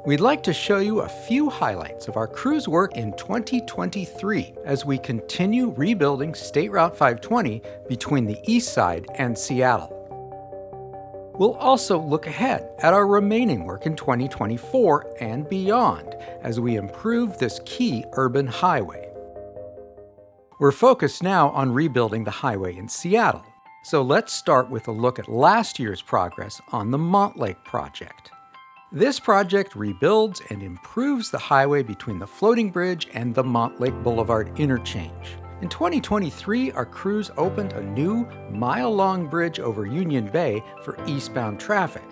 We'd like to show you a few highlights of our crew's work in 2023 as we continue rebuilding State Route 520 between the East Side and Seattle. We'll also look ahead at our remaining work in 2024 and beyond as we improve this key urban highway. We're focused now on rebuilding the highway in Seattle, so let's start with a look at last year's progress on the Mont project. This project rebuilds and improves the highway between the floating bridge and the Mont Lake Boulevard interchange. In 2023, our crews opened a new mile-long bridge over Union Bay for eastbound traffic.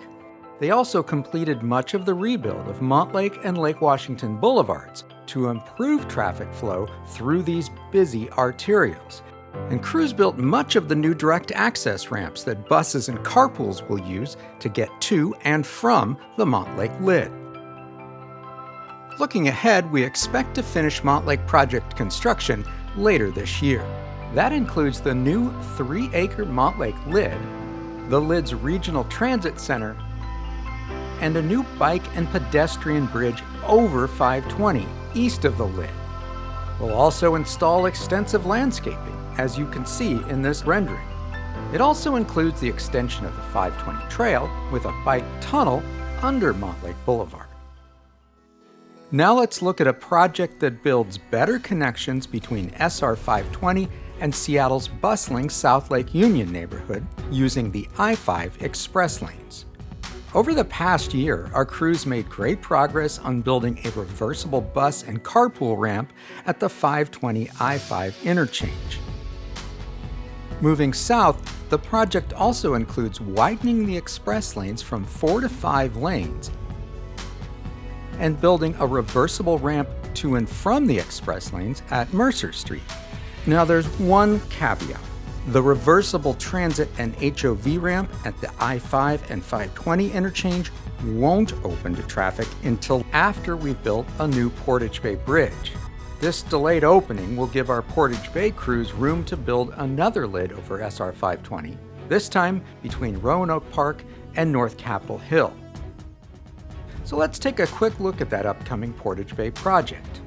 They also completed much of the rebuild of Mont Lake and Lake Washington Boulevards to improve traffic flow through these busy arterials. And crews built much of the new direct access ramps that buses and carpools will use to get to and from the Mont Lake Lid. Looking ahead, we expect to finish Mont Lake project construction later this year. That includes the new 3-acre Mont Lake Lid, the Lid's Regional Transit Center, and a new bike and pedestrian bridge over 520 east of the Lid. We'll also install extensive landscaping, as you can see in this rendering. It also includes the extension of the 520 trail with a bike tunnel under Mont Lake Boulevard. Now let's look at a project that builds better connections between SR 520 and Seattle's bustling South Lake Union neighborhood using the I-5 express lanes. Over the past year, our crews made great progress on building a reversible bus and carpool ramp at the 520 I-5 interchange. Moving south, the project also includes widening the express lanes from 4 to 5 lanes and building a reversible ramp to and from the express lanes at Mercer Street. Now there's one caveat. The reversible transit and HOV ramp at the I-5 and 520 interchange won't open to traffic until after we've built a new Portage Bay Bridge. This delayed opening will give our Portage Bay crews room to build another lid over SR 520, this time between Roanoke Park and North Capitol Hill. So let's take a quick look at that upcoming Portage Bay project.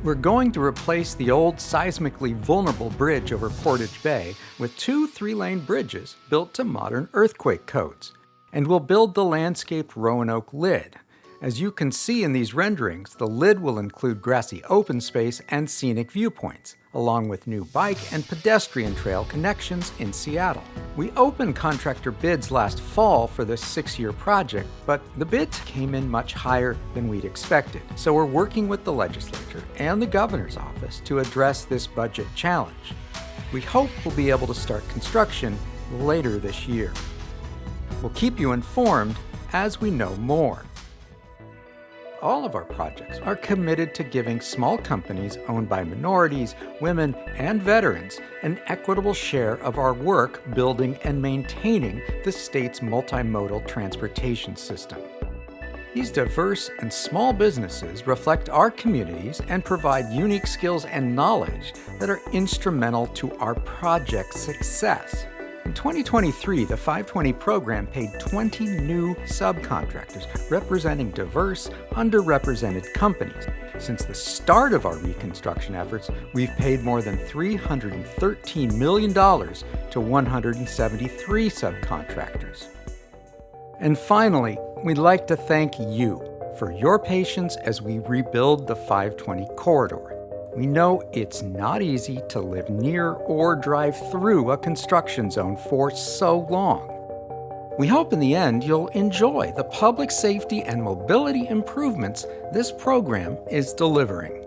We're going to replace the old seismically vulnerable bridge over Portage Bay with 2 3-lane bridges built to modern earthquake codes. And we'll build the landscaped Roanoke Lid. As you can see in these renderings, the lid will include grassy open space and scenic viewpoints, along with new bike and pedestrian trail connections in Seattle. We opened contractor bids last fall for this 6-year project, but the bids came in much higher than we'd expected. So we're working with the legislature and the governor's office to address this budget challenge. We hope we'll be able to start construction later this year. We'll keep you informed as we know more. All of our projects are committed to giving small companies owned by minorities, women, and veterans an equitable share of our work building and maintaining the state's multimodal transportation system. These diverse and small businesses reflect our communities and provide unique skills and knowledge that are instrumental to our project's success. In 2023, the 520 program paid 20 new subcontractors representing diverse, underrepresented companies. Since the start of our reconstruction efforts, we've paid more than $313 million to 173 subcontractors. And finally, we'd like to thank you for your patience as we rebuild the 520 corridor. We know it's not easy to live near or drive through a construction zone for so long. We hope in the end you'll enjoy the public safety and mobility improvements this program is delivering.